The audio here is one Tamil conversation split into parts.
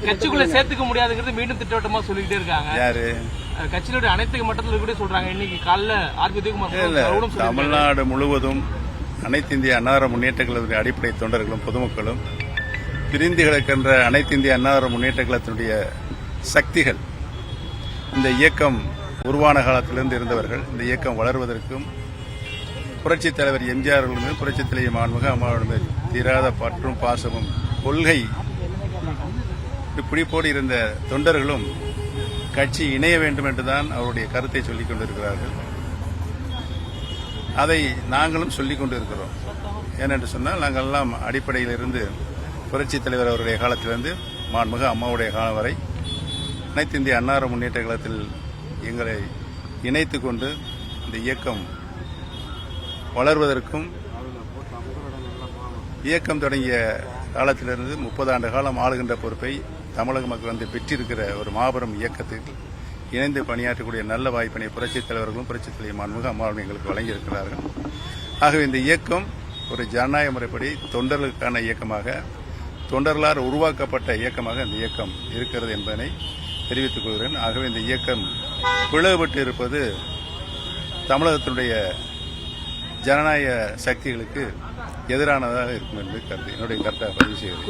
கட்சிக்குள்ள சேர்த்துக்க முடியாதுங்கிறது மீண்டும் திட்டவட்டமா சொல்லிக்கிட்டே இருக்காங்க. யாரு? கட்சியினுடைய அனைத்து மட்டத்தில் கூட சொல்றாங்க. இன்னைக்கு காலைல ஆர்பி உதயகுமார் தமிழ்நாடு முழுவதும் அனைத்து இந்திய அண்ணா முன்னேற்ற கழகத்தினுடைய அடிப்படை தொண்டர்களும் பொதுமக்களும் பிரிந்து கிடக்கின்ற அனைத்து இந்திய அண்ணா முன்னேற்ற கழகத்தினுடைய சக்திகள் இந்த இயக்கம் உருவான காலத்திலிருந்து இருந்தவர்கள் இந்த இயக்கம் வளர்வதற்கும் புரட்சித் தலைவர் எம்ஜிஆர் அவர்கள் புரட்சித் தலைவர் மாண்புமிகு அம்மாவிடம் தீராத பற்றும் பாசமும் கொள்கை பிடிப்போடு இருந்த தொண்டர்களும் கட்சி இணைய வேண்டும் என்றுதான் அவருடைய கருத்தை சொல்லிக் கொண்டிருக்கிறார்கள். அதை நாங்களும் சொல்லிக் கொண்டிருக்கிறோம். ஏனென்று சொன்னால் நாங்கள் எல்லாம் அடிப்படையில் இருந்து புரட்சித் தலைவர் அவருடைய காலத்திலிருந்து மாண்புமிகு அம்மாவுடைய காலம் வரை அனைத்து இந்திய அண்ணா முன்னேற்ற கழகத்தில் எங்களை இணைத்துக் கொண்டு இந்த இயக்கம் வளர்வதற்கும் இயக்கம் தொடங்கிய காலத்திலிருந்து 30 ஆண்டு காலம் ஆளுகின்ற பொறுப்பை தமிழக மக்கள் வந்து பெற்றிருக்கிற ஒரு மாபெரும் இயக்கத்தில் இணைந்து பணியாற்றக்கூடிய நல்ல வாய்ப்பினை புரட்சித் தலைவர்களும் புரட்சித் தலைவர் மாண்புமிகு அம்மாவும் எங்களுக்கு வழங்கியிருக்கிறார்கள். ஆகவே இந்த இயக்கம் ஒரு ஜனநாயக முறைப்படி தொண்டர்களுக்கான இயக்கமாக தொண்டர்களால் உருவாக்கப்பட்ட இயக்கமாக இந்த இயக்கம் இருக்கிறது என்பதனை தெரிவித்துக் கொள்கிறேன். ஆகவே இந்த இயக்கம் பிளவுபட்டு இருப்பது தமிழகத்தினுடைய ஜனநாயக சக்திகளுக்கு எதிரானதாக இருக்கும் என்று என்னுடைய கருத்தை பதிவு செய்கிறேன்.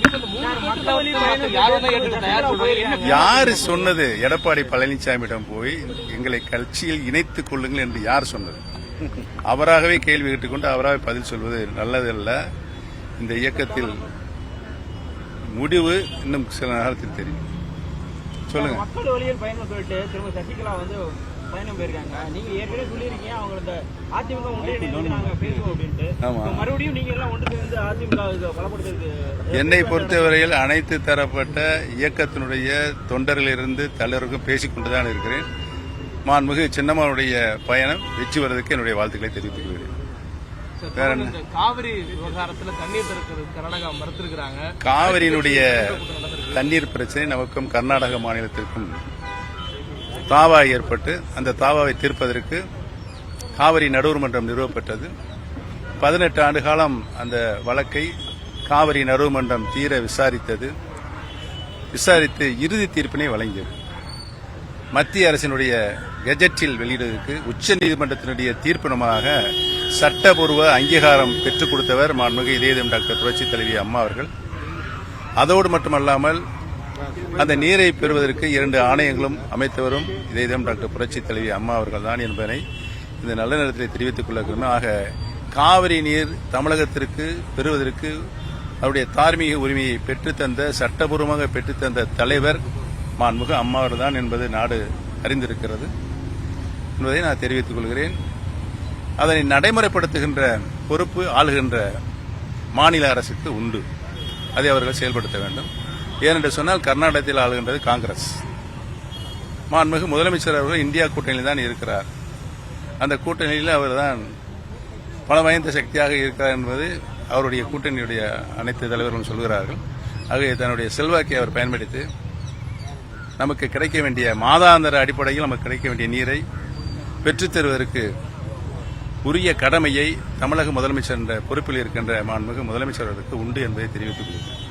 யாரு சொன்னது? எடப்பாடி பழனிசாமியிடம் போய் எங்களை கட்சியில் இணைத்துக் கொள்ளுங்கள் என்று யார் சொன்னது? அவராகவே கேள்வி கேட்டுக்கொண்டு அவராகவே பதில் சொல்வது நல்லதல்ல. இந்த இயக்கத்தில் முடிவு இன்னும் சில நேரத்தில் தெரியும். சொல்லுங்க. மக்கள் வழியில் பயணம் சொல்லிட்டு திரும்ப சசிகலா பயணம் போயிருக்காங்க. நீங்க ஏற்கனவே சொல்லியிருக்கீங்க அவங்க அதிமுக ஒன்றிணைந்து பேசுவோம் அப்படின்ட்டு. மறுபடியும் நீங்க எல்லாம் ஒன்று சேர்ந்து அதிமுக பலப்படுத்துறது. என்னை பொறுத்தவரையில் அனைத்து தரப்பட்ட இயக்கத்தினுடைய தொண்டர்களிலிருந்து தலைவருக்கும் பேசிக் கொண்டுதான் இருக்கிறேன். மாண்புமிகு சின்னம்மாவுடைய பயணம் வெற்றி வருவதற்கு என்னுடைய வாழ்த்துக்களை தெரிவித்துக் கொள்கிறேன். காவிரி விவகாரத்தில் தண்ணீர் திறக்கிறது கர்நாடகா மறுத்திருக்கிறாங்க. காவிரியினுடைய தண்ணீர் பிரச்சனை நமக்கும் கர்நாடக மாநிலத்திற்கும் தாவா ஏற்பட்டு அந்த தாவாவை தீர்ப்பதற்கு காவிரி நடுவர் மன்றம் நிறுவப்பட்டது. 18 ஆண்டு காலம் அந்த வழக்கை காவிரி நடுவர் மன்றம் தீர விசாரித்து இறுதி தீர்ப்பினை வழங்கியது. மத்திய அரசினுடைய கெஜெட்டில் வெளியிடுவதற்கு உச்சநீதிமன்றத்தினுடைய தீர்ப்பினமாக சட்டபூர்வ அங்கீகாரம் பெற்றுக் கொடுத்தவர் மாண்புமிகு இதயம் டாக்டர் புரட்சித் தலைவி அம்மா அவர்கள். அதோடு மட்டுமல்லாமல் அந்த நீரை பெறுவதற்கு 2 ஆணையங்களும் அமைத்தவரும் இதயம் டாக்டர் புரட்சித் தலைவி அம்மா அவர்கள் தான் என்பதனை இந்த நல்ல நேரத்தில் தெரிவித்துக் கொள்ள. ஆக காவிரி நீர் தமிழகத்திற்கு பெறுவதற்கு அவருடைய தார்மீக உரிமையை பெற்றுத்தந்த சட்டபூர்வமாக பெற்றுத்தந்த தலைவர் மாண்புமிகு அம்மா அவர்கள் தான் என்பது நாடு அறிந்திருக்கிறது என்பதை நான் தெரிவித்துக் கொள்கிறேன். அதனை நடைமுறைப்படுத்துகின்ற பொறுப்பு ஆளுகின்ற மாநில அரசுக்கு உண்டு. அதை அவர்கள் செயல்படுத்த வேண்டும். ஏனென்று சொன்னால் கர்நாடகத்தில் ஆளுகின்றது காங்கிரஸ். மாண்புமிகு முதலமைச்சர் அவர்கள் இந்தியா கூட்டணியில் தான் இருக்கிறார். அந்த கூட்டணியில் அவர்தான் பல வாய்ந்த சக்தியாக இருக்கிறார் என்பது அவருடைய கூட்டணியுடைய அனைத்து தலைவர்களும் சொல்கிறார்கள். ஆகவே தன்னுடைய செல்வாக்கை அவர் பயன்படுத்தி நமக்கு கிடைக்க வேண்டிய மாதாந்திர அடிப்படையில் நமக்கு கிடைக்க வேண்டிய நீரை பெற்றுத் தருவதற்கு உரிய கடமையை தமிழக முதலமைச்சர் என்ற பொறுப்பில் இருக்கின்ற மாண்புமிகு முதலமைச்சர்களுக்கு உண்டு என்பதை தெரிவித்துக் கொள்கிறேன்.